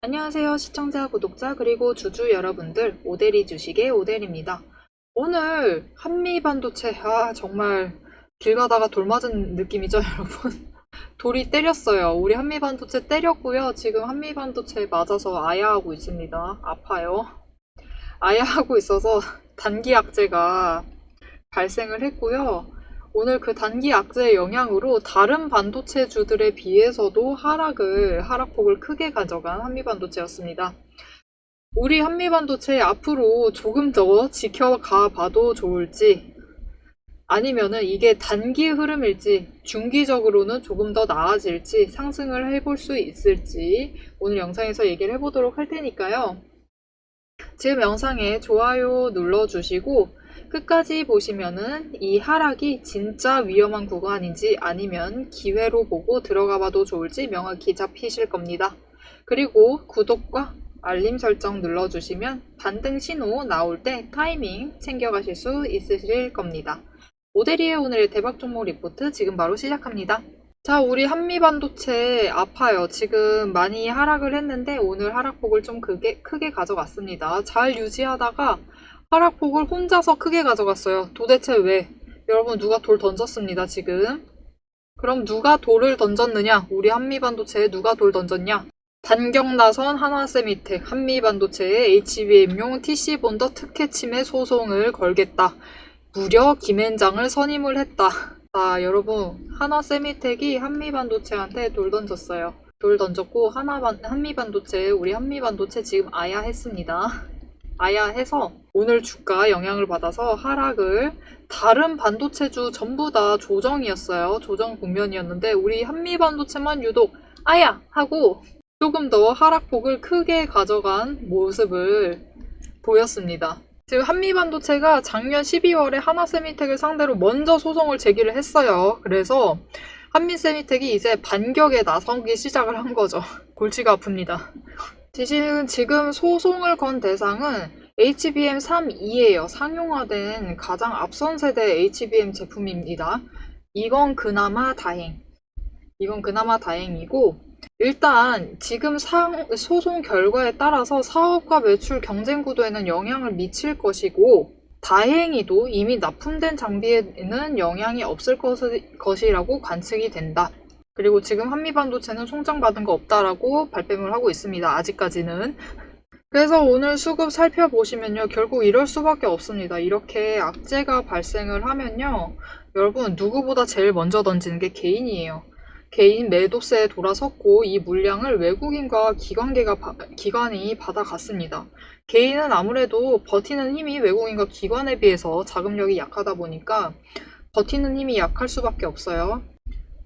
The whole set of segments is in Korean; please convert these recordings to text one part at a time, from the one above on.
안녕하세요 시청자, 구독자, 그리고 주주 여러분들, 오대리 주식의 오대리입니다. 오늘 한미반도체, 정말 길 가다가 돌 맞은 느낌이죠 여러분? 돌이 때렸어요. 우리 한미반도체 때렸고요. 지금 한미반도체 맞아서 아야하고 있습니다. 아파요. 아야하고 있어서 단기 악재가 발생을 했고요. 오늘 그 단기 악재의 영향으로 다른 반도체주들에 비해서도 하락폭을 크게 가져간 한미반도체였습니다. 우리 한미반도체 앞으로 조금 더 지켜가 봐도 좋을지, 아니면은 이게 단기 흐름일지, 중기적으로는 조금 더 나아질지, 상승을 해볼 수 있을지 오늘 영상에서 얘기를 해보도록 할 테니까요. 지금 영상에 좋아요 눌러주시고 끝까지 보시면은 이 하락이 진짜 위험한 구간인지 아니면 기회로 보고 들어가 봐도 좋을지 명확히 잡히실 겁니다. 그리고 구독과 알림 설정 눌러주시면 반등 신호 나올 때 타이밍 챙겨가실 수 있으실 겁니다. 오데리의 오늘의 대박 종목 리포트 지금 바로 시작합니다. 자, 우리 한미반도체 아파요. 지금 많이 하락을 했는데 오늘 하락폭을 좀 크게 가져갔습니다. 잘 유지하다가 하락폭을 혼자서 크게 가져갔어요. 도대체 왜? 여러분, 누가 돌 던졌습니다, 지금. 그럼 누가 돌을 던졌느냐? 우리 한미반도체에 누가 돌 던졌냐? 단경나선 한화세미텍 한미반도체에 HBM용 TC본더 특혜 침해 소송을 걸겠다. 무려 김앤장을 선임을 했다. 자, 여러분, 한화세미텍이 한미반도체한테 돌 던졌어요. 돌 던졌고 한미반도체, 우리 한미반도체 지금 아야했습니다. 아야해서 오늘 주가 영향을 받아서 하락을, 다른 반도체주 전부 다 조정이었어요. 조정 국면이었는데 우리 한미반도체만 유독 아야! 하고 조금 더 하락폭을 크게 가져간 모습을 보였습니다. 지금 한미반도체가 작년 12월에 한화세미텍을 상대로 먼저 소송을 제기를 했어요. 그래서 한미세미텍이 이제 반격에 나서기 시작을 한 거죠. 골치가 아픕니다. 지금 소송을 건 대상은 HBM3E예요. 상용화된 가장 앞선 세대 HBM 제품입니다. 이건 그나마 다행이고, 일단 지금 소송 결과에 따라서 사업과 매출 경쟁 구도에는 영향을 미칠 것이고, 다행히도 이미 납품된 장비에는 영향이 없을 것이라고 관측이 된다. 그리고 지금 한미반도체는 송장받은 거 없다라고 발뺌을 하고 있습니다. 아직까지는. 그래서 오늘 수급 살펴보시면요. 결국 이럴 수밖에 없습니다. 이렇게 악재가 발생을 하면요. 여러분, 누구보다 제일 먼저 던지는 게 개인이에요. 개인 매도세에 돌아섰고 이 물량을 외국인과 기관이 받아갔습니다. 개인은 아무래도 버티는 힘이 외국인과 기관에 비해서 자금력이 약하다 보니까 버티는 힘이 약할 수밖에 없어요.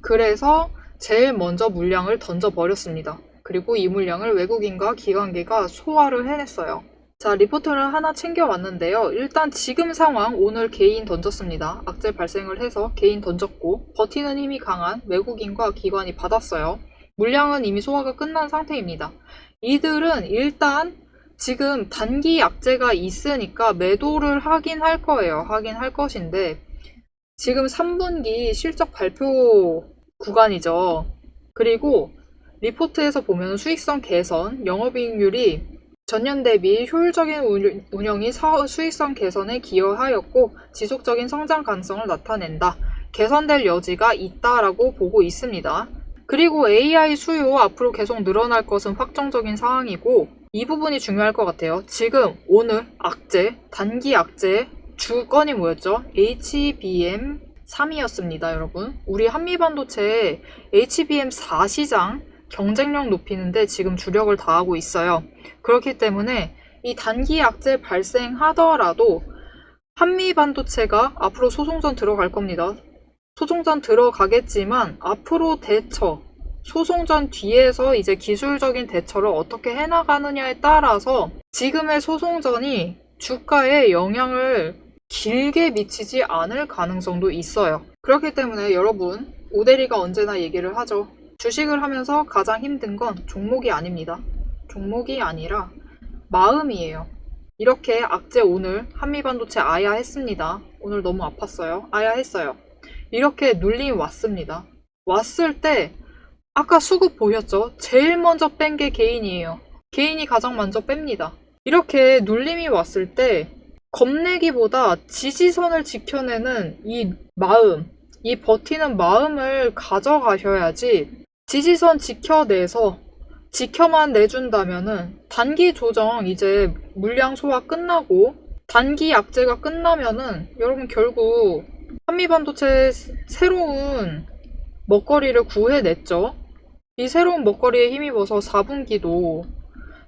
그래서 제일 먼저 물량을 던져버렸습니다. 그리고 이 물량을 외국인과 기관계가 소화를 해냈어요. 자, 리포트를 하나 챙겨왔는데요. 일단 지금 상황, 오늘 개인 던졌습니다. 악재 발생을 해서 개인 던졌고 버티는 힘이 강한 외국인과 기관이 받았어요. 물량은 이미 소화가 끝난 상태입니다. 이들은 일단 지금 단기 악재가 있으니까 매도를 하긴 할 거예요. 하긴 할 것인데 지금 3분기 실적 발표 구간이죠. 그리고 리포트에서 보면 수익성 개선, 영업이익률이 전년 대비 효율적인 운영이 수익성 개선에 기여하였고 지속적인 성장 가능성을 나타낸다. 개선될 여지가 있다라고 보고 있습니다. 그리고 AI 수요 앞으로 계속 늘어날 것은 확정적인 상황이고 이 부분이 중요할 것 같아요. 지금 오늘 단기 악재 주건이 뭐였죠? HBM3이었습니다, 여러분. 우리 한미반도체 HBM4 시장 경쟁력 높이는데 지금 주력을 다하고 있어요. 그렇기 때문에 이 단기 악재 발생하더라도 한미반도체가 앞으로 소송전 들어갈 겁니다. 소송전 들어가겠지만 앞으로 소송전 뒤에서 이제 기술적인 대처를 어떻게 해나가느냐에 따라서 지금의 소송전이 주가에 영향을 길게 미치지 않을 가능성도 있어요. 그렇기 때문에 여러분, 오대리가 언제나 얘기를 하죠. 주식을 하면서 가장 힘든 건 종목이 아닙니다. 종목이 아니라 마음이에요. 이렇게 악재 오늘 한미반도체 아야했습니다. 오늘 너무 아팠어요. 아야했어요. 이렇게 눌림 왔습니다. 왔을 때 아까 수급 보셨죠? 제일 먼저 뺀 게 개인이에요. 개인이 가장 먼저 뺍니다. 이렇게 눌림이 왔을 때 겁내기보다 지지선을 지켜내는 이 마음, 이 버티는 마음을 가져가셔야지 지지선 지켜내서 지켜만 내준다면은 단기 조정 이제 물량 소화 끝나고 단기 약재가 끝나면은 여러분 결국 한미반도체 새로운 먹거리를 구해냈죠. 이 새로운 먹거리에 힘입어서 4분기도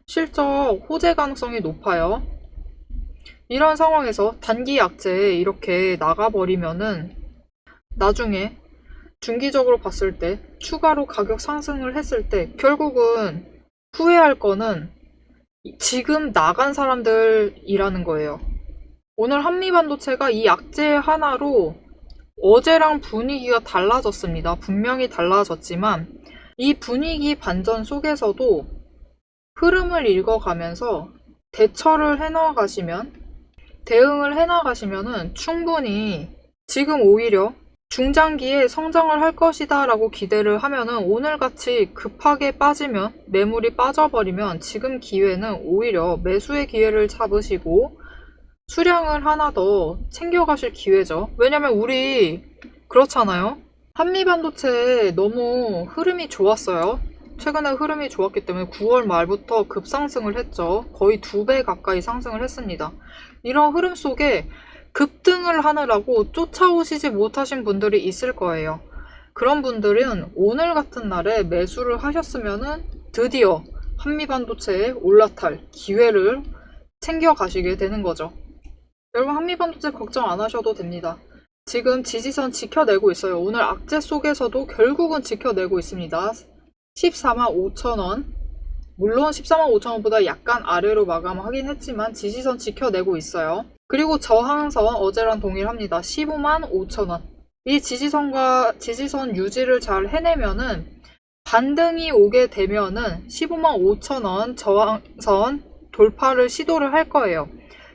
실적 호재 가능성이 높아요. 이런 상황에서 단기 약재에 이렇게 나가버리면은 나중에 중기적으로 봤을 때 추가로 가격 상승을 했을 때 결국은 후회할 거는 지금 나간 사람들이라는 거예요. 오늘 한미반도체가 이 약재 하나로 어제랑 분위기가 달라졌습니다. 분명히 달라졌지만 이 분위기 반전 속에서도 흐름을 읽어가면서 대응을 해나가시면은 충분히 지금 오히려 중장기에 성장을 할 것이다 라고 기대를 하면은 오늘같이 급하게 빠지면 매물이 빠져버리면 지금 기회는 오히려 매수의 기회를 잡으시고 수량을 하나 더 챙겨가실 기회죠. 왜냐면 우리 그렇잖아요. 한미반도체 너무 흐름이 좋았어요. 최근에 흐름이 좋았기 때문에 9월 말부터 급상승을 했죠. 거의 2배 가까이 상승을 했습니다. 이런 흐름 속에 급등을 하느라고 쫓아오시지 못하신 분들이 있을 거예요. 그런 분들은 오늘 같은 날에 매수를 하셨으면은 드디어 한미반도체에 올라탈 기회를 챙겨가시게 되는 거죠. 여러분 한미반도체 걱정 안 하셔도 됩니다. 지금 지지선 지켜내고 있어요. 오늘 악재 속에서도 결국은 지켜내고 있습니다. 145,000원. 물론 145,000원보다 약간 아래로 마감하긴 했지만 지지선 지켜내고 있어요. 그리고 저항선 어제랑 동일합니다. 155,000원. 이 지지선 유지를 잘 해내면은 반등이 오게 되면은 155,000원 저항선 돌파를 시도를 할 거예요.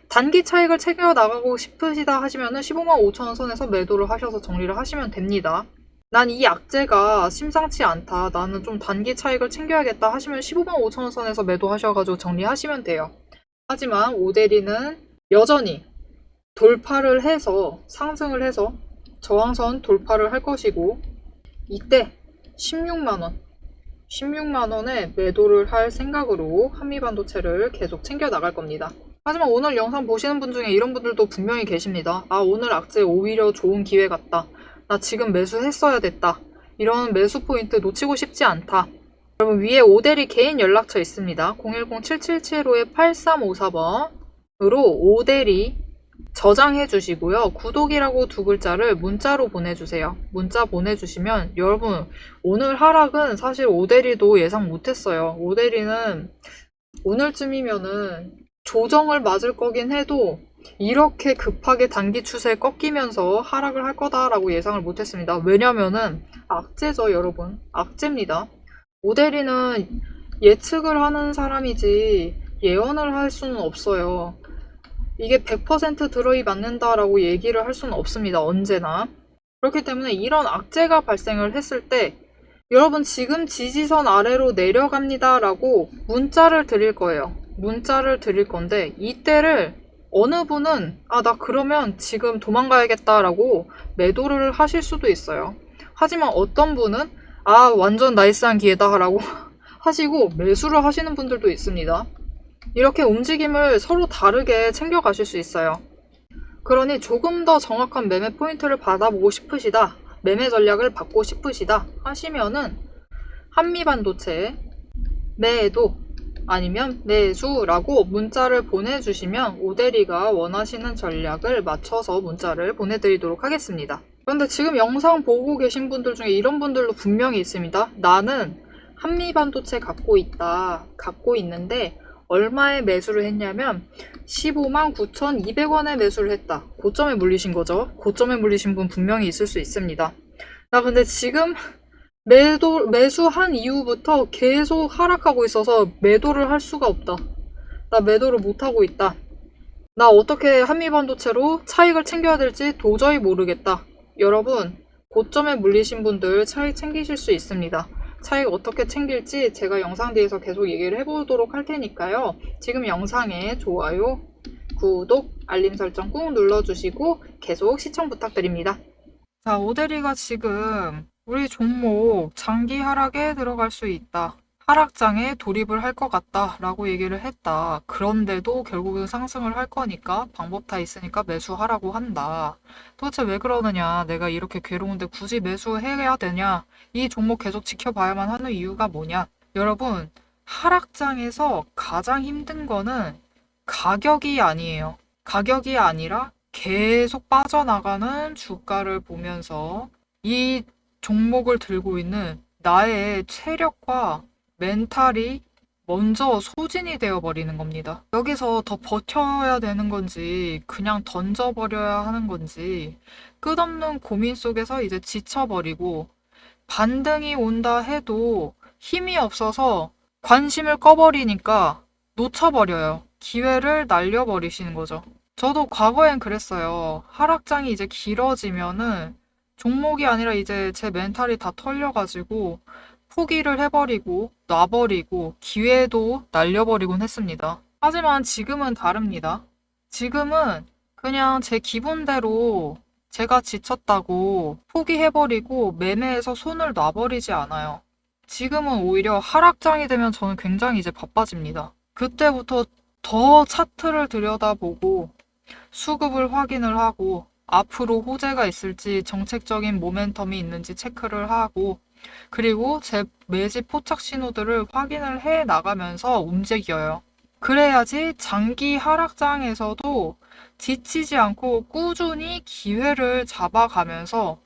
단기 차익을 챙겨 나가고 싶으시다 하시면은 155,000원 선에서 매도를 하셔서 정리를 하시면 됩니다. 난 이 약재가 심상치 않다. 나는 좀 단기 차익을 챙겨야겠다 하시면 155,000원 선에서 매도하셔가지고 정리하시면 돼요. 하지만 오데리는 여전히 돌파를 해서 상승을 해서 저항선 돌파를 할 것이고 이때 16만원에 매도를 할 생각으로 한미반도체를 계속 챙겨 나갈 겁니다. 하지만 오늘 영상 보시는 분 중에 이런 분들도 분명히 계십니다. 아, 오늘 악재 오히려 좋은 기회 같다. 나 지금 매수했어야 됐다. 이런 매수 포인트 놓치고 싶지 않다. 여러분 위에 오데리 개인 연락처 있습니다. 010-777-8354번으로 오데리 저장해 주시고요. 구독이라고 2글자를 문자로 보내주세요. 문자 보내주시면 여러분 오늘 하락은 사실 오데리도 예상 못했어요. 오데리는 오늘쯤이면은 조정을 맞을 거긴 해도 이렇게 급하게 단기 추세에 꺾이면서 하락을 할 거다라고 예상을 못했습니다. 왜냐면은 악재죠 여러분. 악재입니다. 오데리는 예측을 하는 사람이지 예언을 할 수는 없어요. 이게 100% 들어이 맞는다라고 얘기를 할 수는 없습니다. 언제나. 그렇기 때문에 이런 악재가 발생을 했을 때 여러분 지금 지지선 아래로 내려갑니다 라고 문자를 드릴 거예요. 문자를 드릴 건데 이때를 어느 분은 나 그러면 지금 도망가야겠다 라고 매도를 하실 수도 있어요. 하지만 어떤 분은 완전 나이스한 기회다 라고 하시고 매수를 하시는 분들도 있습니다. 이렇게 움직임을 서로 다르게 챙겨가실 수 있어요. 그러니 조금 더 정확한 매매 포인트를 받아보고 싶으시다, 매매 전략을 받고 싶으시다 하시면은 한미반도체 매도 아니면 매수라고 문자를 보내주시면 오데리가 원하시는 전략을 맞춰서 문자를 보내드리도록 하겠습니다. 그런데 지금 영상 보고 계신 분들 중에 이런 분들도 분명히 있습니다. 나는 한미반도체 갖고 있는데 얼마에 매수를 했냐면 159,200원에 매수를 했다. 고점에 물리신 거죠. 고점에 물리신 분 분명히 있을 수 있습니다. 나 근데 지금 매수한 이후부터 계속 하락하고 있어서 매도를 할 수가 없다. 나 매도를 못하고 있다. 나 어떻게 한미반도체로 차익을 챙겨야 될지 도저히 모르겠다. 여러분 고점에 물리신 분들 차익 챙기실 수 있습니다. 차익 어떻게 챙길지 제가 영상 뒤에서 계속 얘기를 해보도록 할 테니까요. 지금 영상에 좋아요, 구독, 알림 설정 꾹 눌러주시고 계속 시청 부탁드립니다. 자, 오대리가 지금 우리 종목 장기 하락에 들어갈 수 있다. 하락장에 돌입을 할 것 같다 라고 얘기를 했다. 그런데도 결국은 상승을 할 거니까 방법 다 있으니까 매수하라고 한다. 도대체 왜 그러느냐? 내가 이렇게 괴로운데 굳이 매수해야 되냐? 이 종목 계속 지켜봐야만 하는 이유가 뭐냐? 여러분, 하락장에서 가장 힘든 거는 가격이 아니에요. 가격이 아니라 계속 빠져나가는 주가를 보면서 이 종목을 들고 있는 나의 체력과 멘탈이 먼저 소진이 되어버리는 겁니다. 여기서 더 버텨야 되는 건지 그냥 던져버려야 하는 건지 끝없는 고민 속에서 이제 지쳐버리고 반등이 온다 해도 힘이 없어서 관심을 꺼버리니까 놓쳐버려요. 기회를 날려버리시는 거죠. 저도 과거엔 그랬어요. 하락장이 이제 길어지면은 종목이 아니라 이제 제 멘탈이 다 털려가지고 포기를 해버리고 놔버리고 기회도 날려버리곤 했습니다. 하지만 지금은 다릅니다. 지금은 그냥 제 기분대로 제가 지쳤다고 포기해버리고 매매에서 손을 놔버리지 않아요. 지금은 오히려 하락장이 되면 저는 굉장히 이제 바빠집니다. 그때부터 더 차트를 들여다보고 수급을 확인을 하고 앞으로 호재가 있을지 정책적인 모멘텀이 있는지 체크를 하고 그리고 제 매집 포착 신호들을 확인을 해 나가면서 움직여요. 그래야지 장기 하락장에서도 지치지 않고 꾸준히 기회를 잡아가면서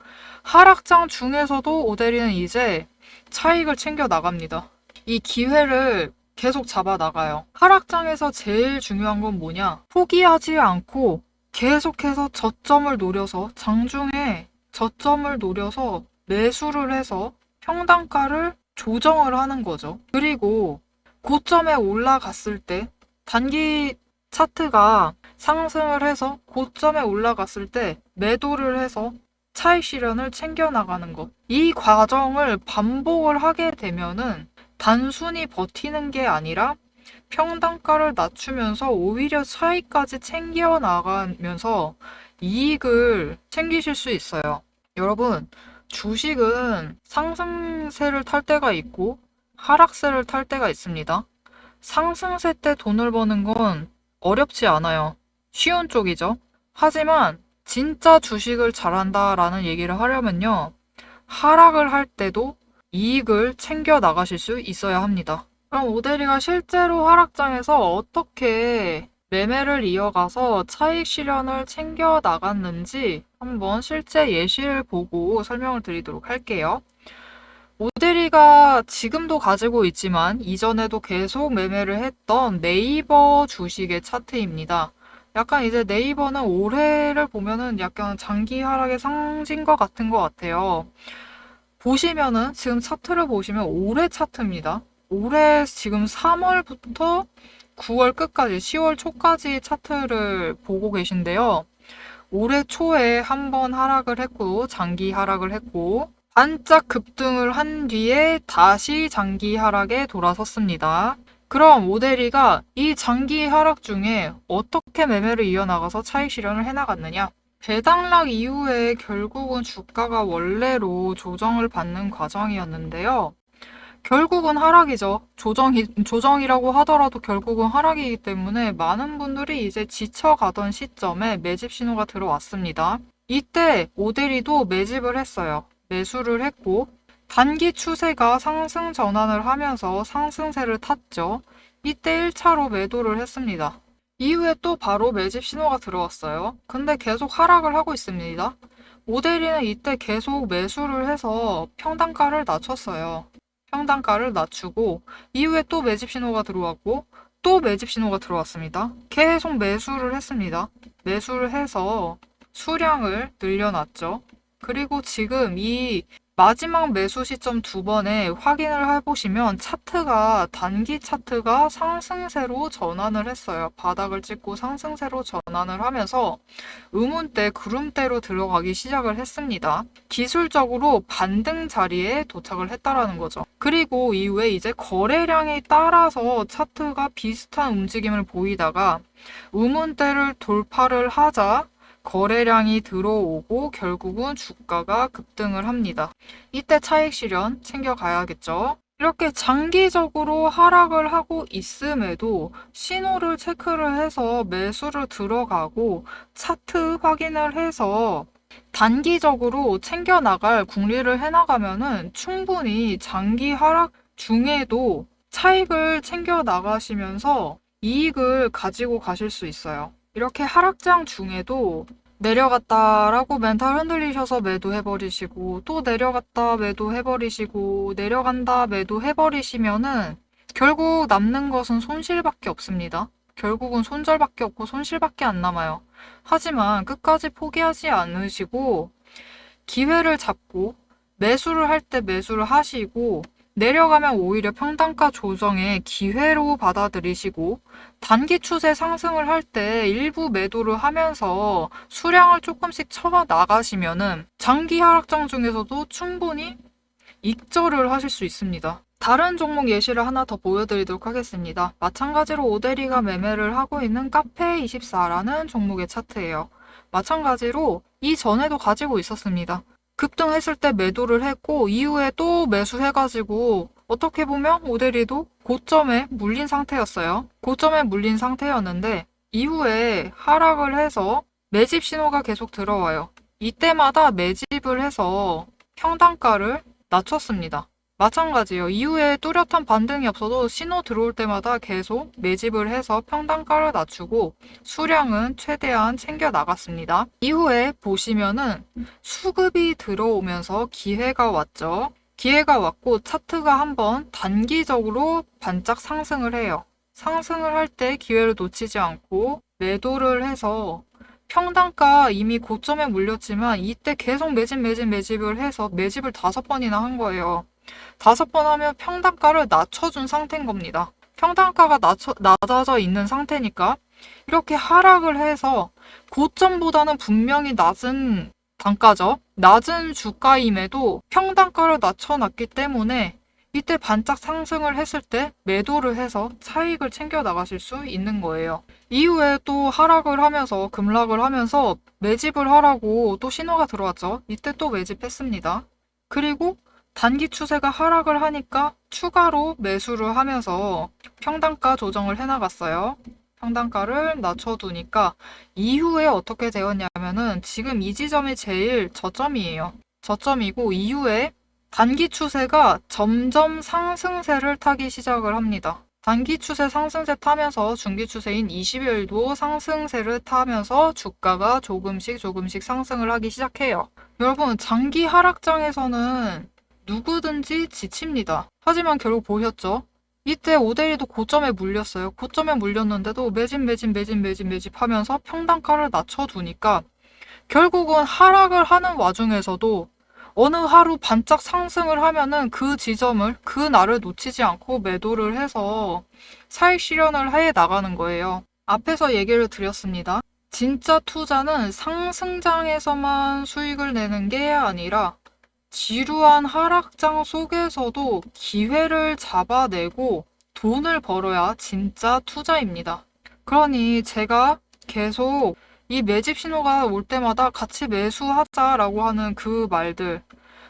하락장 중에서도 오대리는 이제 차익을 챙겨 나갑니다. 이 기회를 계속 잡아 나가요. 하락장에서 제일 중요한 건 뭐냐? 포기하지 않고 계속해서 저점을 노려서 장중에 저점을 노려서 매수를 해서 평단가를 조정을 하는 거죠. 그리고 고점에 올라갔을 때 단기 차트가 상승을 해서 고점에 올라갔을 때 매도를 해서 차익 실현을 챙겨 나가는 것. 이 과정을 반복을 하게 되면은 단순히 버티는 게 아니라 평단가를 낮추면서 오히려 차익까지 챙겨 나가면서 이익을 챙기실 수 있어요. 여러분, 주식은 상승세를 탈 때가 있고 하락세를 탈 때가 있습니다. 상승세 때 돈을 버는 건 어렵지 않아요. 쉬운 쪽이죠. 하지만 진짜 주식을 잘한다라는 얘기를 하려면요. 하락을 할 때도 이익을 챙겨 나가실 수 있어야 합니다. 그럼 오대리가 실제로 하락장에서 어떻게 매매를 이어가서 차익 실현을 챙겨 나갔는지 한번 실제 예시를 보고 설명을 드리도록 할게요. 오대리가 지금도 가지고 있지만 이전에도 계속 매매를 했던 네이버 주식의 차트입니다. 약간 이제 네이버는 올해를 보면은 약간 장기 하락의 상징과 같은 것 같아요. 보시면은 지금 차트를 보시면 올해 차트입니다. 올해 지금 3월부터 9월 끝까지 10월 초까지 차트를 보고 계신데요. 올해 초에 한번 하락을 했고 장기 하락을 했고 반짝 급등을 한 뒤에 다시 장기 하락에 돌아섰습니다. 그럼 오대리가 이 장기 하락 중에 어떻게 매매를 이어나가서 차익 실현을 해나갔느냐? 배당락 이후에 결국은 주가가 원래로 조정을 받는 과정이었는데요. 결국은 하락이죠. 조정이라고 하더라도 결국은 하락이기 때문에 많은 분들이 이제 지쳐가던 시점에 매집 신호가 들어왔습니다. 이때 오대리도 매집을 했어요. 매수를 했고 단기 추세가 상승 전환을 하면서 상승세를 탔죠. 이때 1차로 매도를 했습니다. 이후에 또 바로 매집 신호가 들어왔어요. 근데 계속 하락을 하고 있습니다. 오대리는 이때 계속 매수를 해서 평단가를 낮췄어요. 평단가를 낮추고 이후에 또 매집 신호가 들어왔고 또 매집 신호가 들어왔습니다. 계속 매수를 했습니다. 매수를 해서 수량을 늘려놨죠. 그리고 지금 이 마지막 매수 시점 2번에 확인을 해보시면 차트가 단기 차트가 상승세로 전환을 했어요. 바닥을 찍고 상승세로 전환을 하면서 음운대, 구름대로 들어가기 시작을 했습니다. 기술적으로 반등 자리에 도착을 했다라는 거죠. 그리고 이후에 이제 거래량에 따라서 차트가 비슷한 움직임을 보이다가 음운대를 돌파를 하자 거래량이 들어오고 결국은 주가가 급등을 합니다. 이때 차익 실현 챙겨가야겠죠. 이렇게 장기적으로 하락을 하고 있음에도 신호를 체크를 해서 매수를 들어가고 차트 확인을 해서 단기적으로 챙겨나갈 궁리를 해나가면은 충분히 장기 하락 중에도 차익을 챙겨나가시면서 이익을 가지고 가실 수 있어요. 이렇게 하락장 중에도 내려갔다라고 멘탈 흔들리셔서 매도해버리시고 또 내려갔다 매도해버리시고 내려간다 매도해버리시면은 결국 남는 것은 손실밖에 없습니다. 결국은 손절밖에 없고 손실밖에 안 남아요. 하지만 끝까지 포기하지 않으시고 기회를 잡고 매수를 할 때 매수를 하시고 내려가면 오히려 평단가 조정의 기회로 받아들이시고 단기 추세 상승을 할 때 일부 매도를 하면서 수량을 조금씩 쳐 나가시면은 장기 하락장 중에서도 충분히 익절을 하실 수 있습니다. 다른 종목 예시를 하나 더 보여드리도록 하겠습니다. 마찬가지로 오데리가 매매를 하고 있는 카페24라는 종목의 차트예요. 마찬가지로 이전에도 가지고 있었습니다. 급등했을 때 매도를 했고 이후에 또 매수해가지고 어떻게 보면 오데리도 고점에 물린 상태였어요. 고점에 물린 상태였는데 이후에 하락을 해서 매집 신호가 계속 들어와요. 이때마다 매집을 해서 평단가를 낮췄습니다. 마찬가지예요. 이후에 뚜렷한 반등이 없어도 신호 들어올 때마다 계속 매집을 해서 평단가를 낮추고 수량은 최대한 챙겨 나갔습니다. 이후에 보시면은 수급이 들어오면서 기회가 왔죠. 기회가 왔고 차트가 한번 단기적으로 반짝 상승을 해요. 상승을 할 때 기회를 놓치지 않고 매도를 해서 평단가 이미 고점에 물렸지만 이때 계속 매집을 해서 매집을 5번이나 한 거예요. 5번 하면 평단가를 낮춰준 상태인 겁니다. 평단가가 낮아져 있는 상태니까 이렇게 하락을 해서 고점보다는 분명히 낮은 단가죠. 낮은 주가임에도 평단가를 낮춰놨기 때문에 이때 반짝 상승을 했을 때 매도를 해서 차익을 챙겨 나가실 수 있는 거예요. 이후에 또 하락을 하면서 급락을 하면서 매집을 하라고 또 신호가 들어왔죠. 이때 또 매집했습니다. 그리고 단기 추세가 하락을 하니까 추가로 매수를 하면서 평단가 조정을 해나갔어요. 평단가를 낮춰두니까 이후에 어떻게 되었냐면은 지금 이 지점이 제일 저점이에요. 저점이고 이후에 단기 추세가 점점 상승세를 타기 시작을 합니다. 단기 추세 상승세 타면서 중기 추세인 20일도 상승세를 타면서 주가가 조금씩 상승을 하기 시작해요. 여러분, 장기 하락장에서는 누구든지 지칩니다. 하지만 결국 보셨죠? 이때 오데리도 고점에 물렸어요. 고점에 물렸는데도 매집 하면서 평단가를 낮춰두니까 결국은 하락을 하는 와중에서도 어느 하루 반짝 상승을 하면은 그 지점을, 그 날을 놓치지 않고 매도를 해서 차익 실현을 해 나가는 거예요. 앞에서 얘기를 드렸습니다. 진짜 투자는 상승장에서만 수익을 내는 게 아니라 지루한 하락장 속에서도 기회를 잡아내고 돈을 벌어야 진짜 투자입니다. 그러니 제가 계속 이 매집 신호가 올 때마다 같이 매수하자라고 하는 그 말들,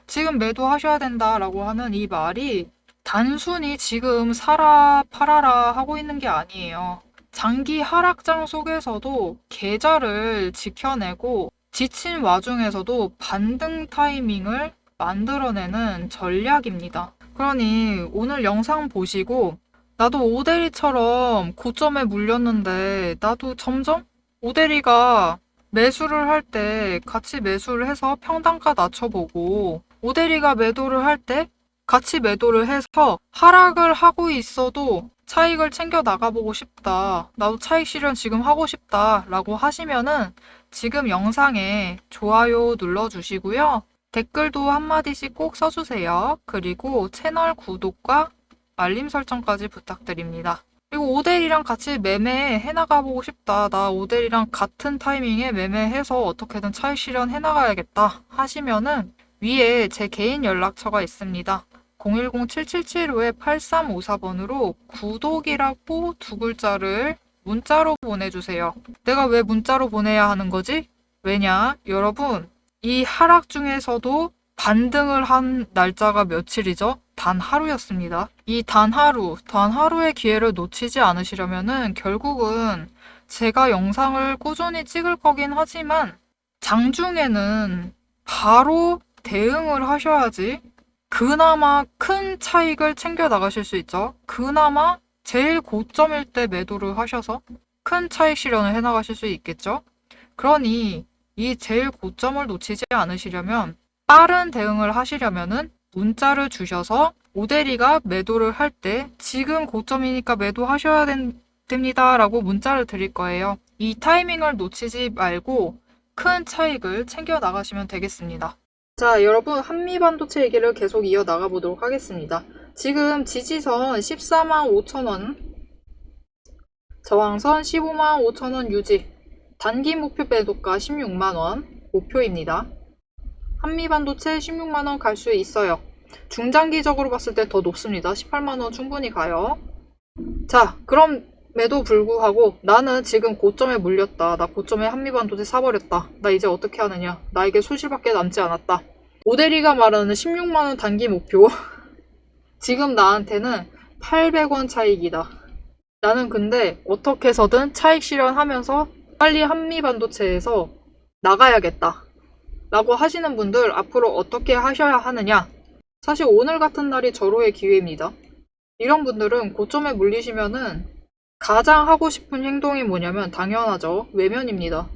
지금 매도하셔야 된다라고 하는 이 말이 단순히 지금 사라 팔아라 하고 있는 게 아니에요. 장기 하락장 속에서도 계좌를 지켜내고 지친 와중에서도 반등 타이밍을 만들어내는 전략입니다. 그러니 오늘 영상 보시고 나도 오데리처럼 고점에 물렸는데 나도 점점 오데리가 매수를 할 때 같이 매수를 해서 평단가 낮춰보고 오데리가 매도를 할 때 같이 매도를 해서 하락을 하고 있어도 차익을 챙겨 나가보고 싶다. 나도 차익 실현 지금 하고 싶다 라고 하시면은 지금 영상에 좋아요 눌러주시고요. 댓글도 한마디씩 꼭 써주세요. 그리고 채널 구독과 알림 설정까지 부탁드립니다. 그리고 오델이랑 같이 매매 해나가보고 싶다. 나 오델이랑 같은 타이밍에 매매해서 어떻게든 차익 실현 해나가야겠다 하시면은 위에 제 개인 연락처가 있습니다. 010-7775-8354번으로 구독이라고 두 글자를 문자로 보내주세요. 내가 왜 문자로 보내야 하는 거지? 왜냐? 여러분, 이 하락 중에서도 반등을 한 날짜가 며칠이죠? 단 하루였습니다. 이 단 하루의 기회를 놓치지 않으시려면은 결국은 제가 영상을 꾸준히 찍을 거긴 하지만 장중에는 바로 대응을 하셔야지 그나마 큰 차익을 챙겨 나가실 수 있죠. 그나마 제일 고점일 때 매도를 하셔서 큰 차익 실현을 해 나가실 수 있겠죠. 그러니 이 제일 고점을 놓치지 않으시려면 빠른 대응을 하시려면은 문자를 주셔서 오대리가 매도를 할 때 지금 고점이니까 매도하셔야 됩니다 라고 문자를 드릴 거예요. 이 타이밍을 놓치지 말고 큰 차익을 챙겨 나가시면 되겠습니다. 자, 여러분 한미반도체 얘기를 계속 이어나가 보도록 하겠습니다. 지금 지지선 14만 5천원, 저항선 15만 5천원 유지, 단기 목표 매도가 16만원 목표입니다. 한미반도체 16만원 갈 수 있어요. 중장기적으로 봤을 때 더 높습니다. 18만원 충분히 가요. 자, 그럼 매도 불구하고 나는 지금 고점에 물렸다. 나 고점에 한미반도체 사버렸다. 나 이제 어떻게 하느냐. 나에게 손실밖에 남지 않았다. 오대리가 말하는 16만원 단기 목표 지금 나한테는 800원 차익이다. 나는 근데 어떻게 해서든 차익 실현하면서 빨리 한미반도체에서 나가야겠다 라고 하시는 분들 앞으로 어떻게 하셔야 하느냐. 사실 오늘 같은 날이 절호의 기회입니다. 이런 분들은 고점에 물리시면은 가장 하고 싶은 행동이 뭐냐면 당연하죠. 외면입니다.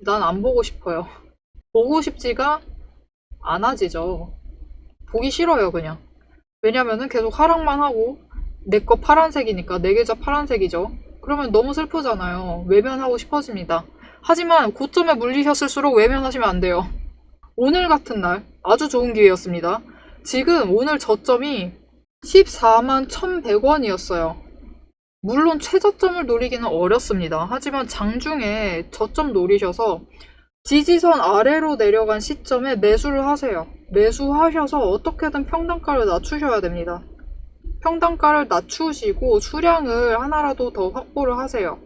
난 안 보고 싶어요. 보고 싶지가 않아지죠. 보기 싫어요 그냥. 왜냐면은 계속 하락만 하고 내 거 파란색이니까 내 계좌 파란색이죠. 그러면 너무 슬프잖아요. 외면하고 싶어집니다. 하지만 고점에 물리셨을수록 외면하시면 안 돼요. 오늘 같은 날 아주 좋은 기회였습니다. 지금 오늘 저점이 14만 1,100원이었어요. 물론 최저점을 노리기는 어렵습니다. 하지만 장중에 저점 노리셔서 지지선 아래로 내려간 시점에 매수를 하세요. 매수하셔서 어떻게든 평단가를 낮추셔야 됩니다. 평단가를 낮추시고 수량을 하나라도 더 확보를 하세요.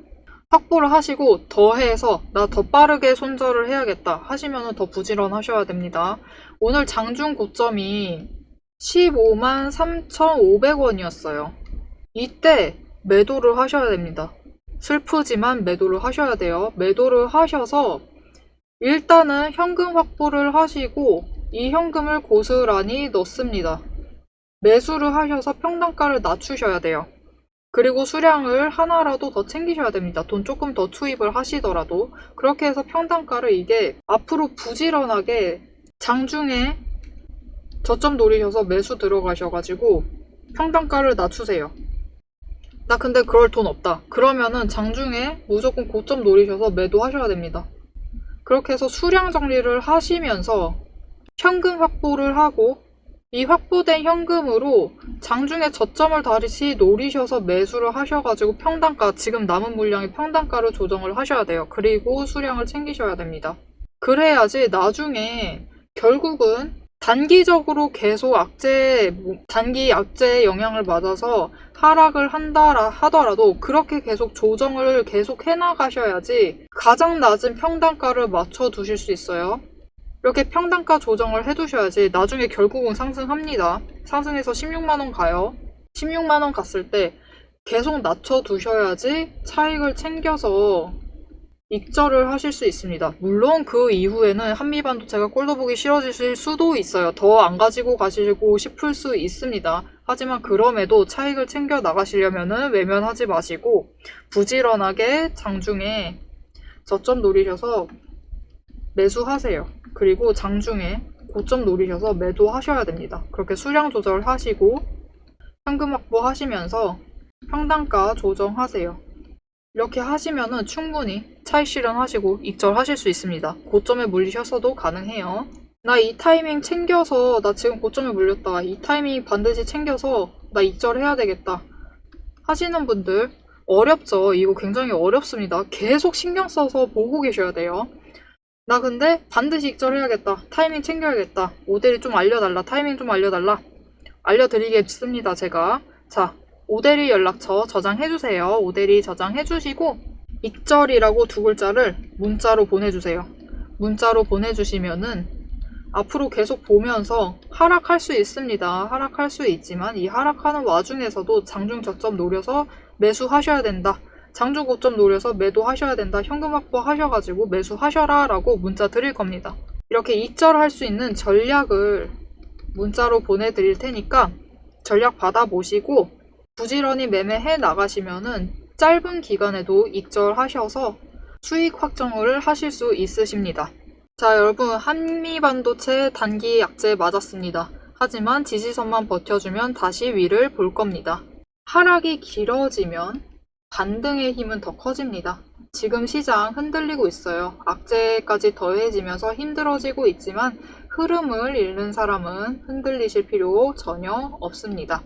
확보를 하시고 더해서 나 더 빠르게 손절을 해야겠다 하시면 더 부지런하셔야 됩니다. 오늘 장중 고점이 15만 3,500원이었어요. 이때 매도를 하셔야 됩니다. 슬프지만 매도를 하셔야 돼요. 매도를 하셔서 일단은 현금 확보를 하시고 이 현금을 고스란히 넣습니다. 매수를 하셔서 평단가를 낮추셔야 돼요. 그리고 수량을 하나라도 더 챙기셔야 됩니다. 돈 조금 더 투입을 하시더라도. 그렇게 해서 평단가를 이게 앞으로 부지런하게 장중에 저점 노리셔서 매수 들어가셔가지고 평단가를 낮추세요. 나 근데 그럴 돈 없다. 그러면은 장중에 무조건 고점 노리셔서 매도하셔야 됩니다. 그렇게 해서 수량 정리를 하시면서 현금 확보를 하고 이 확보된 현금으로 장중에 저점을 다시 노리셔서 매수를 하셔가지고 평단가, 지금 남은 물량의 평단가를 조정을 하셔야 돼요. 그리고 수량을 챙기셔야 됩니다. 그래야지 나중에 결국은 단기적으로 계속 단기 악재의 영향을 맞아서 하락을 한다 하더라도 그렇게 계속 조정을 계속 해나가셔야지 가장 낮은 평단가를 맞춰 두실 수 있어요. 이렇게 평단가 조정을 해두셔야지 나중에 결국은 상승합니다. 상승해서 16만원 가요. 16만원 갔을 때 계속 낮춰 두셔야지 차익을 챙겨서 익절을 하실 수 있습니다. 물론 그 이후에는 한미반도체가 꼴도 보기 싫어지실 수도 있어요. 더 안 가지고 가시고 싶을 수 있습니다. 하지만 그럼에도 차익을 챙겨 나가시려면 외면하지 마시고 부지런하게 장중에 저점 노리셔서 매수하세요. 그리고 장중에 고점 노리셔서 매도하셔야 됩니다. 그렇게 수량 조절하시고 현금 확보하시면서 평단가 조정하세요. 이렇게 하시면은 충분히 차익 실현하시고 익절하실 수 있습니다. 고점에 물리셔서도 가능해요. 나 이 타이밍 챙겨서, 나 지금 고점에 물렸다. 이 타이밍 반드시 챙겨서 나 익절해야 되겠다 하시는 분들, 어렵죠? 이거 굉장히 어렵습니다. 계속 신경 써서 보고 계셔야 돼요. 나 근데 반드시 익절해야겠다. 타이밍 챙겨야겠다. 오대리 좀 알려달라. 타이밍 좀 알려달라. 알려드리겠습니다, 제가. 자, 오대리 연락처 저장해주세요. 오대리 저장해주시고 익절이라고 두 글자를 문자로 보내주세요. 문자로 보내주시면은 앞으로 계속 보면서 하락할 수 있습니다. 하락할 수 있지만 이 하락하는 와중에서도 장중 저점 노려서 매수하셔야 된다. 장중 고점 노려서 매도하셔야 된다. 현금 확보하셔가지고 매수하셔라 라고 문자 드릴 겁니다. 이렇게 익절할 수 있는 전략을 문자로 보내드릴 테니까 전략 받아보시고 부지런히 매매해 나가시면은 짧은 기간에도 익절하셔서 수익 확정을 하실 수 있으십니다. 자, 여러분, 한미반도체 단기 약재 맞았습니다. 하지만 지지선만 버텨주면 다시 위를 볼 겁니다. 하락이 길어지면 반등의 힘은 더 커집니다. 지금 시장 흔들리고 있어요. 악재까지 더해지면서 힘들어지고 있지만 흐름을 잃는 사람은 흔들리실 필요 전혀 없습니다.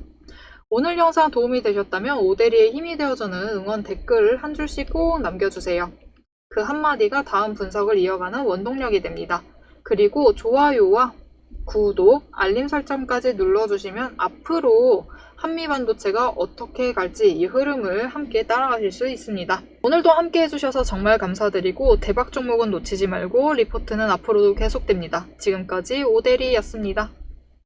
오늘 영상 도움이 되셨다면 오대리의 힘이 되어주는 응원 댓글을 한 줄씩 꼭 남겨주세요. 그 한마디가 다음 분석을 이어가는 원동력이 됩니다. 그리고 좋아요와 구독, 알림 설정까지 눌러주시면 앞으로 한미반도체가 어떻게 갈지 이 흐름을 함께 따라가실 수 있습니다. 오늘도 함께 해주셔서 정말 감사드리고 대박 종목은 놓치지 말고 리포트는 앞으로도 계속됩니다. 지금까지 오대리였습니다.